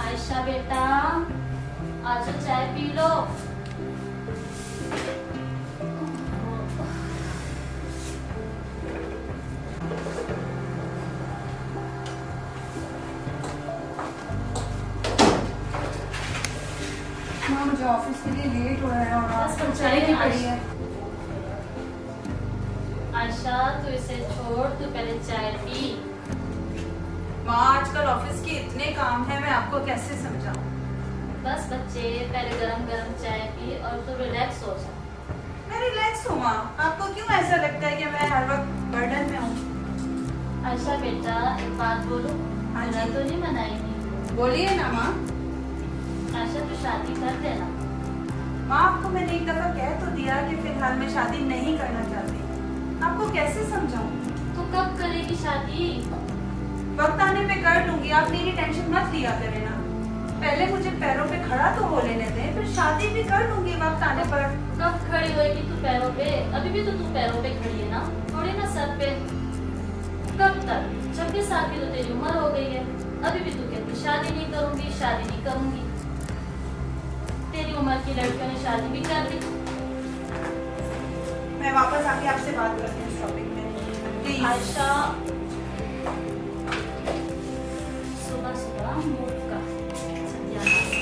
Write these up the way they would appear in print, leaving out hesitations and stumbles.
आयशा बेटा, आजो चाय पी लो। माँ मुझे ऑफिस के लिए लेट हो रहा है और बस आज चाय नहीं नहीं पड़ी है। आयशा तू इसे छोड़, तू पहले चाय पी। माँ आजकल ऑफिस के इतने काम है, मैं आपको कैसे समझाऊं? बस बच्चे, पहले गरम गरम चाय पी और तू रिलैक्स हो जा। मैं रिलैक्स हूँ माँ, आपको क्यों ऐसा लगता है कि मैं हर वक्त बर्डन में हूँ? आयशा बेटा एक बात बोलूं, हाँ बुरा जी। तो नहीं मनाएंगी? बोलिए ना माँ। आयशा तू शादी कर देना। माँ आपको मैंने एक दफा कह तो दिया कि फिलहाल मैं शादी नहीं करना चाहती। आपको कैसे समझाऊं? तू कब करेगी शादी? वक्त आने पे कर लूंगी, आप मेरी टेंशन मत लिया करें ना। पहले मुझे पैरों पे खड़ा तो हो लेने दें, फिर शादी भी कर लूंगी वक्त आने पर। कब खड़ी होएगी तू पैरों पे? अभी भी तो तू पैरों पे खड़ी है ना, थोड़ी ना सर पे। कब तक? 26 साल की तो तेरी उम्र हो गई है, अभी भी तू कहती शादी नहीं करूंगी, शादी नहीं करूंगी। तेरी उम्र की लड़कियों ने शादी भी कर दी। मैं वापस आके आपसे बात करती हूँ शॉपिंग में, प्लीज। आयशा सुबह सुबह मूड का सत्यानाश।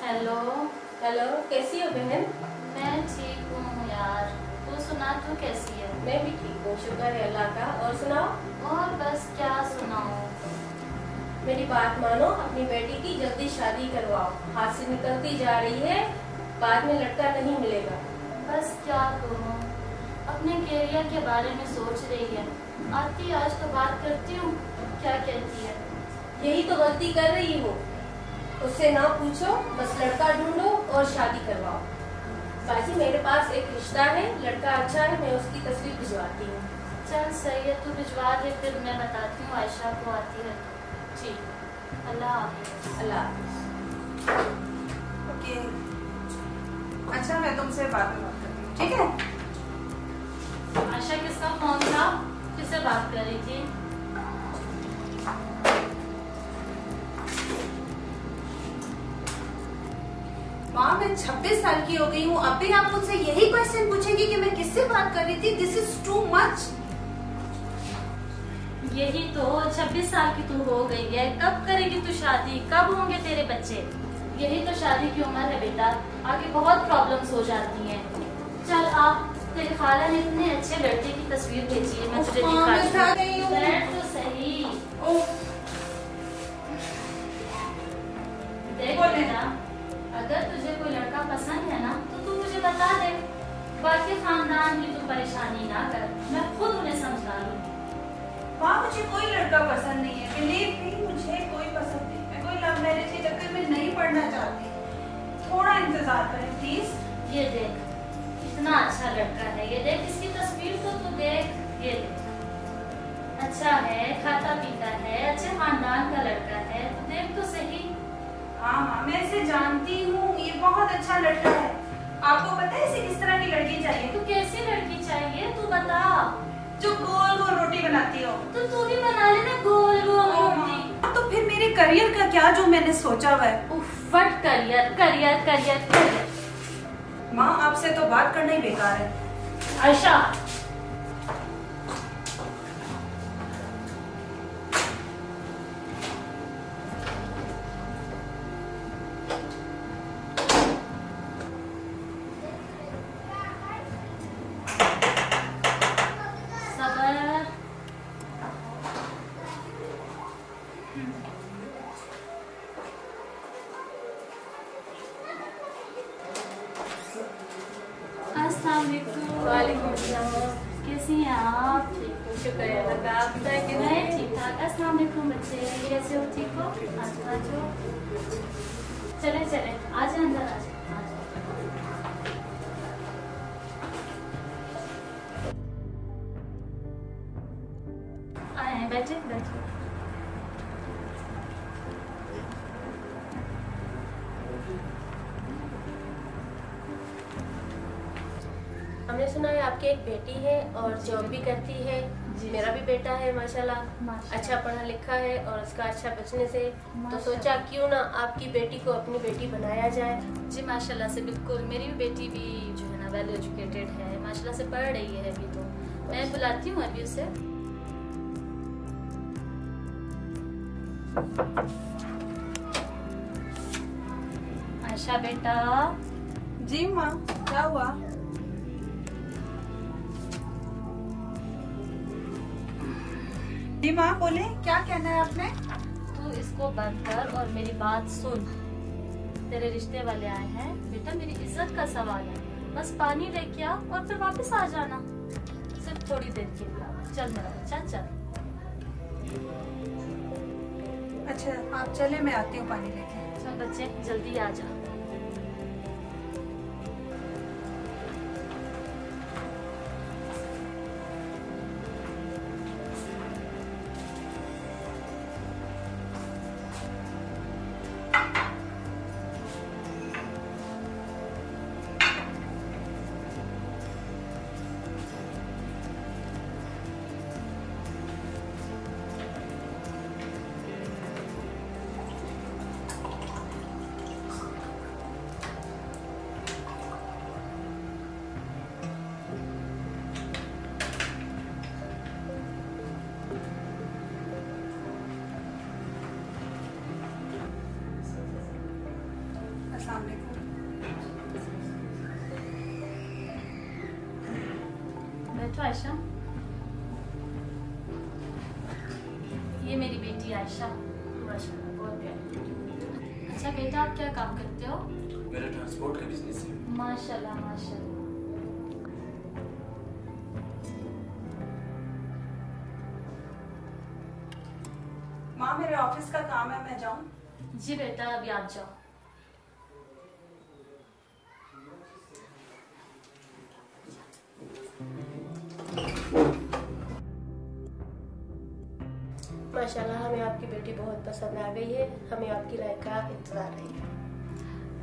हेलो। हेलो, कैसी हो बहन? मैं ठीक हूँ यार, तू सुना, तू कैसी है? मैं भी ठीक हूँ, शुक्र है अल्लाह का। और सुनाओ। और बस क्या सुनाऊं। मेरी बात मानो, अपनी बेटी की जल्दी शादी करवाओ। हाथ से निकलती जा रही है, बाद में लड़का नहीं मिलेगा। बस क्या करूं, अपने कैरियर के बारे में सोच रही है। आती आज तो बात करती हूँ, क्या कहती है? यही तो गलती कर रही हो, उससे ना पूछो, बस लड़का ढूंढो और शादी करवाओ। बाजी मेरे पास एक रिश्ता है, लड़का अच्छा है, मैं उसकी तस्वीर भिजवाती हूँ। चल सही है, तू भिजवा दे, फिर मैं बताती हूँ आयशा को। आती है तो ठीक, अल्लाह हाफिज़। अल्लाह हाफिज़। ओके, अच्छा मैं तुमसे बाद में बात करती हूँ, ठीक है? आयशा किसका फोन था, किससे बात कर रही थी? माँ मैं 26 साल की हो गई हूँ, अब भी आप मुझसे यही क्वेश्चन पूछेंगी कि मैं किससे बात कर रही थी? This is too much. यही तो 26 साल की तू हो गई है, कब करेगी तू शादी, कब होंगे तेरे बच्चे? यही तो शादी की उम्र है बेटा, आगे बहुत प्रॉब्लम्स हो जाती हैं। चल आ, तेरे खाला ने इतने अच्छे लड़के की तस्वीर भेजी है, मैं तुझे दिखाती हूँ। बैठ तो सही। देख बेटा, अगर तुझे कोई लड़का पसंद है ना तो तू मुझे बता दे, बाकी खानदान की तू परेशानी ना कर, मैं खुद उन्हें समझा लूंगी। माँ मुझे कोई लड़का पसंद नहीं है, बिलीव मी, मुझे कोई पसंद नहीं। मैं कोई लव मैरिज के चक्कर में नहीं पड़ना चाहती। थोड़ा इंतजार करें प्लीज। ये देख, इतना अच्छा लड़का है, ये देख इसकी तस्वीर तो तू देख, ये देख, अच्छा है, खाता पीता है, अच्छे खानदान का लड़का है, तू देख तो सही। हाँ माँ मैं इसे जानती हूँ, ये बहुत अच्छा लड़का है। आपको पता है इसे किस तरह की लड़की चाहिए? तू कैसी लड़की चाहिए तू बता। जो गोल गोल रोटी बनाती हो। तो तू भी बना लेना गोल गोल रोटी। तो फिर मेरे करियर का क्या जो मैंने सोचा हुआ है? उफ, what career career career career. माँ आपसे तो बात करना ही बेकार है। आयशा, वालेकुम अस्सलाम। कैसी हैं आप? शुक्र है अल्लाह का, आप बताएं कि मैं ठीक ठाक। अस्सलाम वालेकुम बच्चे, कैसे हो? ठीक हो? आ जाओ, चले चले, आ जाए अंदर, आ जाए। आए हैं, बैठे बैठे। हमने सुना है आपकी एक बेटी है और जॉब भी करती है। मेरा भी बेटा है माशाल्लाह, अच्छा पढ़ा लिखा है और उसका अच्छा बचने से, तो सोचा क्यों ना आपकी बेटी को अपनी बेटी बनाया जाए। जी माशाल्लाह से बिल्कुल, मेरी भी बेटी भी जो है ना वेल एजुकेटेड है, माशाल्लाह से पढ़ रही है अभी। तो मैं बुलाती हूँ अभी उसे। आयशा बेटा। जी माँ, क्या हुआ? जी माँ बोले, क्या कहना है आपने? तू इसको बंद कर और मेरी बात सुन। तेरे रिश्ते वाले आए हैं बेटा, मेरी इज्जत का सवाल है। बस पानी लेके आ और फिर वापस आ जाना, सिर्फ थोड़ी देर के लिए। चल मेरा बच्चा चल। अच्छा आप चले, मैं आती हूँ पानी लेके। चल बच्चे जल्दी आ जा। अस्सलाम वालेकुम। बैठो आयशा। ये मेरी बेटी आयशा, माशाल्लाह बहुत प्यारी। अच्छा बेटा, आप क्या काम करते हो? मेरा ट्रांसपोर्ट का बिजनेस है। माशाल्लाह माशाल्लाह। माँ मेरे ऑफिस का काम है, मैं जाऊँ? जी बेटा अभी आप जाओ। माशाल्लाह हमें आपकी बेटी बहुत पसंद आ गई है, हमें आपकी राय का इंतजार रहेगा।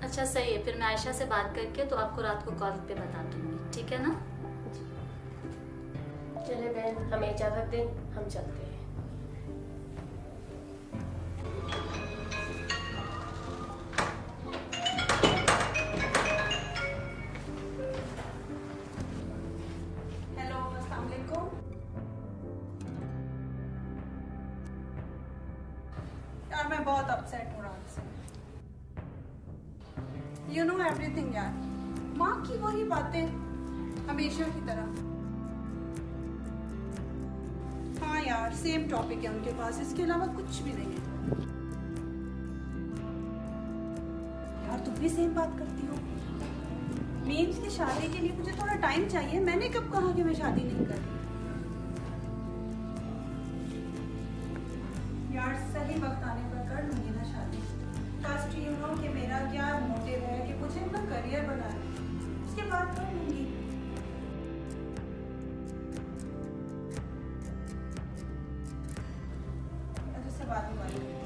अच्छा सही है, फिर मैं आयशा से बात करके तो आपको रात को कॉल पे बता दूंगी, ठीक है ना? चले बहन, हमें इजाजत दें, हम चलते हैं। हेलो, अस्सलाम वालेकुम। यार मैं बहुत अपसेट हूँ रात से। यू नो एवरीथिंग यार, माँ की वही बातें हमेशा की तरह। हाँ यार, सेम टॉपिक है उनके पास, इसके अलावा कुछ भी नहीं है। यार तुम भी सेम बात करती हो। मीम्स की शादी के लिए मुझे थोड़ा टाइम चाहिए। मैंने कब कहा कि मैं शादी नहीं कर रही? यार सही वक्त आने पर कर लूंगी ना शादी। फर्स्ट यू नो कि मेरा क्या मोटिव है कि मुझे अपना करियर बनाना है, उसके बाद कर लूंगी। से बात ही बात करेंगे।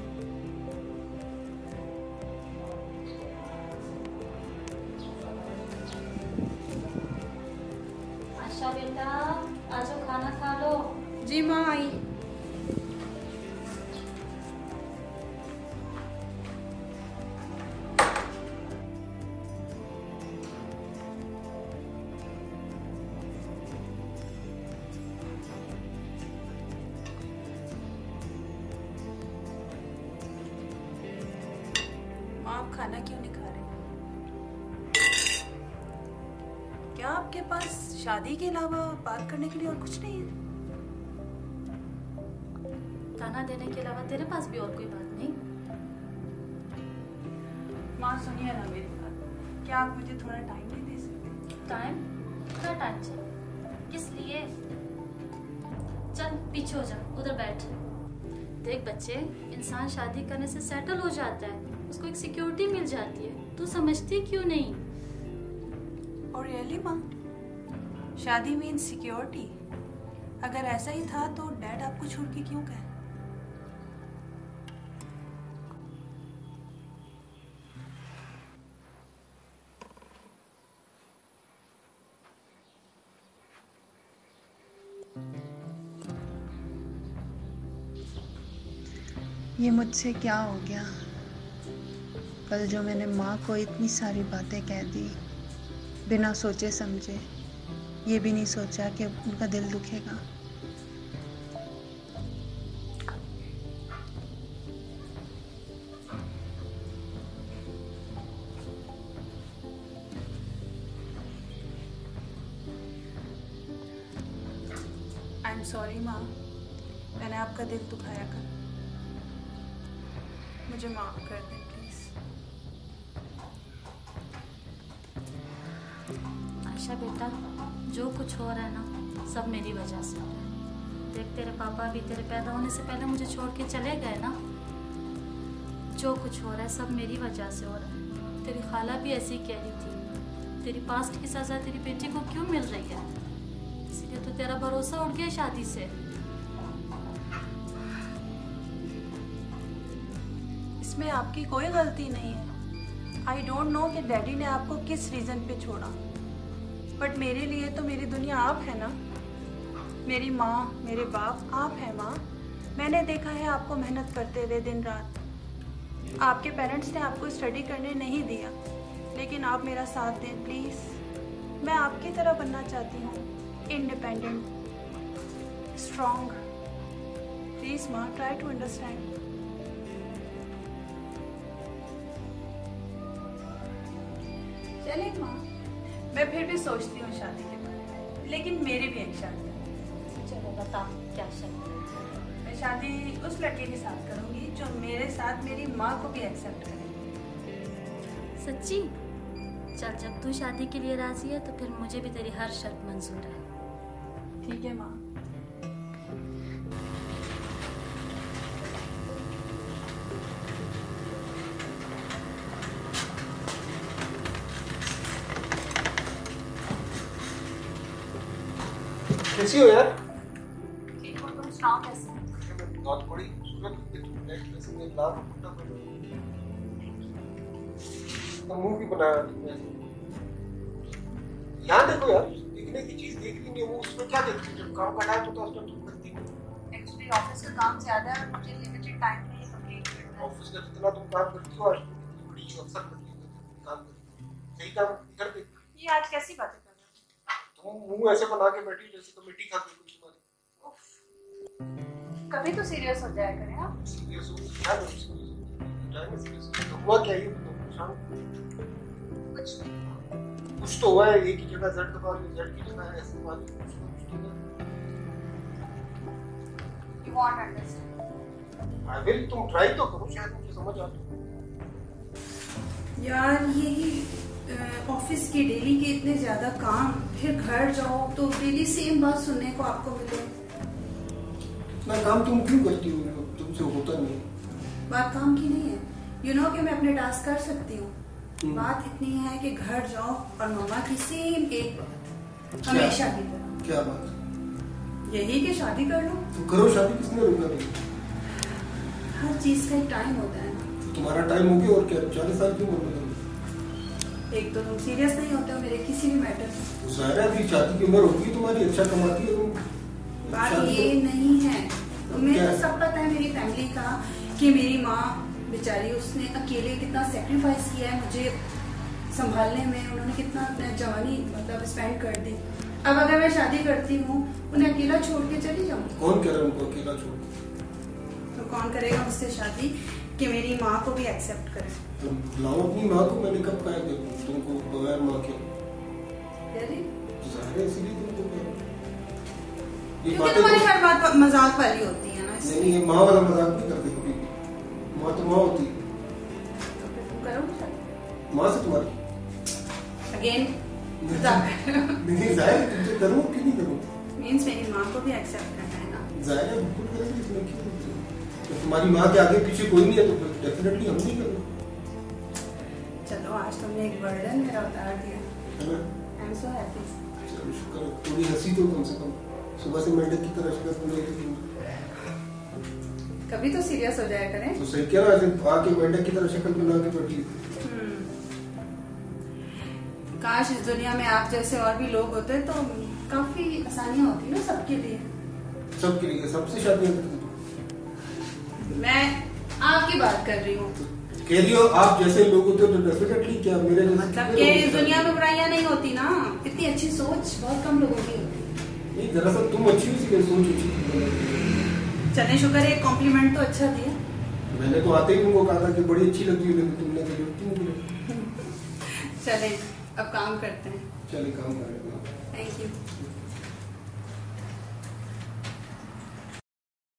आशा बेटा आ जाओ, खाना खा लो। जी माँ आई। आप खाना क्यों नहीं खा रहे? क्या आपके पास शादी के अलावा बात करने के लिए और कुछ नहीं है? ताना देने के अलावा तेरे पास भी और कोई बात नहीं? माँ सुनिए ना मेरी बात, क्या आप मुझे थोड़ा टाइम नहीं दे सकते? टाइम? क्या टाइम चाहिए? किस लिए? चल पीछे हो जा, उधर बैठ। देख बच्चे, इंसान शादी करने से सेटल हो जाता है, उसको एक सिक्योरिटी मिल जाती है। तू समझती क्यों नहीं? और रियली माँ, शादी मीन्स सिक्योरिटी? अगर ऐसा ही था तो डैड आपको छोड़ के क्यों गए? ये मुझसे क्या हो गया? कल जो मैंने माँ को इतनी सारी बातें कह दी बिना सोचे समझे, ये भी नहीं सोचा कि उनका दिल दुखेगा। आई एम सॉरी माँ, मैंने आपका दिल दुखाया कर। मुझे माफ कर दें प्लीज। आशा बेटा, जो कुछ हो रहा है ना, सब मेरी वजह से हो रहा है। देख तेरे पापा भी तेरे पैदा होने से पहले मुझे छोड़ के चले गए ना। जो कुछ हो रहा है सब मेरी वजह से हो रहा है। तेरी खाला भी ऐसी कह रही थी, तेरी पास्ट की सजा तेरी बेटी को क्यों मिल रही है? इसलिए तो तेरा भरोसा उठ गया शादी से। इसमें आपकी कोई गलती नहीं है। आई डोंट नो कि डैडी ने आपको किस रीज़न पे छोड़ा, बट मेरे लिए तो मेरी दुनिया आप है ना। मेरी माँ, मेरे बाप आप है माँ। मैंने देखा है आपको मेहनत करते हुए दिन रात। आपके पेरेंट्स ने आपको स्टडी करने नहीं दिया, लेकिन आप मेरा साथ दें प्लीज़। मैं आपकी तरह बनना चाहती हूँ, इंडिपेंडेंट, स्ट्रॉन्ग। प्लीज़ माँ, ट्राई टू अंडरस्टैंड। चले माँ, मैं फिर भी सोचती हूँ शादी के बारे में, लेकिन मेरी भी एक शादी है। चलो बता क्या शादी? मैं शादी उस लड़के के साथ करूँगी जो मेरे साथ मेरी माँ को भी एक्सेप्ट करे। सच्ची? चल, जब तू शादी के लिए राजी है तो फिर मुझे भी तेरी हर शर्त मंजूर है। ठीक है माँ। कैसी हो यार? ठीक हो तुम? सुनाओ कैसे? बहुत बड़ी खूबसूरत वैसे में लाभ होता है। तो मुंह भी बनाया यहाँ देखो यार, दिखने की चीज देख रही नहीं वो, उसमें क्या देखती? जब काम का टाइम होता है उसमें तुम करती हो। एक्चुअली ऑफिस का काम ज्यादा है और मुझे लिमिटेड टाइम में कंप्लीट करना है। ऑफिस का जितना तुम काम करती हो, आज बड़ी अवसर करती हो काम करती हो, यही काम इधर देखती। ये आज कैसी बातें कर रहे हो? तुम मुंह ऐसे बना के बैठी जैसे तो मिट्टी खाती हो तुम्हारी। कभी तो सीरियस हो जाया करें आप। सीरियस हो क्या? टाइम में सीरियस हो हुआ क्या? ये तो कुछ नहीं। कुछ तो हुआ है। एक ही जगह जड़ दबा रही, जड़ की जगह ऐसे दबा रही, कुछ तो You won't understand. I will. तुम ट्राई तो करो, शायद मुझे समझ आ जाए। यार यही ऑफिस के डेली के इतने ज्यादा काम, फिर घर जाओ तो डेली सेम बात सुनने को आपको मिले। इतना काम तुम क्यों करती हो? तुमसे होता नहीं। बात काम की नहीं है। यू नो कि मैं अपने टास्क कर सकती हूँ। बात इतनी है कि घर जाओ और मम्मा की सेम एक बात, हमेशा की तरह। क्या बात? यही कि शादी कर लो। तो करो शादी, किसने रोका नहीं? हर चीज का एक टाइम होता है ना। तो तुम्हारा टाइम हो गया और क्या? 40 साल क्यों बोल रहे हो? एक तो तुम सीरियस नहीं होते हो मेरे किसी भी मैटर में। ज़ाहिर है, शादी की उम्र होगी तुम्हारी, अच्छा कमाती है तुम। बात ये नहीं है, तुम्हें तो सब पता है मेरी फैमिली का कि मेरी माँ बेचारी, उसने अकेले कितना सेक्रीफाइस किया है मुझे संभालने में। उन्होंने कितना अपना जवानी मतलब स्पेंड कर दी। अब अगर मैं शादी करती हूँ, उन्हें अकेला छोड़ के चली जाऊँ? कौन कह रहा है उनको अकेला छोड़? तो कौन करेगा मुझसे शादी? कि मेरी माँ को भी एक्सेप्ट करें। तो बुलाओ अपनी माँ को, मैंने कब कहा कि तुमको बगैर माँ के जाहिर है, इसीलिए तुमको कहा। ये क्योंकि तुम्हारी हर बात मजाक वाली होती है ना। नहीं, ये माँ वाला मजाक नहीं करते कभी। माँ तो माँ होती है। तो फिर तुम करो माँ से तुम्हारी अगेन नहीं जाहिर, तुमसे करूँ कि नहीं करूँ? मीन्स मेरी माँ को भी एक्सेप्ट करना है ना। जाहिर है बिल्कुल करेंगे, इसमें क्यों? तो तुम्हारी माँ के आगे पीछे कोई नहीं है तो डेफिनेटली हम नहीं करेंगे। चलो आज तुमने एक बर्डन मेरा उतार दिया, है ना? I am so happy. चलो शुक्र है, थोड़ी हंसी तो कम से कम। सुबह से मेंढक की तरह शिकस्त बन रही थी। कभी तो सीरियस हो जाया करें। तो सही क्या ना, ऐसे आके मेंढक की तरह शक्ल बना के बैठी। काश इस दुनिया में आप जैसे और भी लोग होते तो काफी आसानियां होती ना सबके लिए। सबके लिए, सबसे शादियां करती। मैं आपकी बात कर रही हूँ। कह रही हो आप जैसे लोग होते तो डेफिनेटली क्या मेरे मतलब कि इस दुनिया में बुराइयां नहीं होती ना, इतनी अच्छी सोच बहुत कम लोगों की होती। नहीं, दरअसल तुम अच्छी हो, सोच अच्छी थी। चले शुक्र है, कॉम्प्लीमेंट तो अच्छा दिया। मैंने तो आते ही तुमको कहा था कि बड़ी अच्छी लगी, लेकिन तुमने तो जरूरत नहीं दी। चले अब काम करते हैं। चलिए काम करें। Thank you.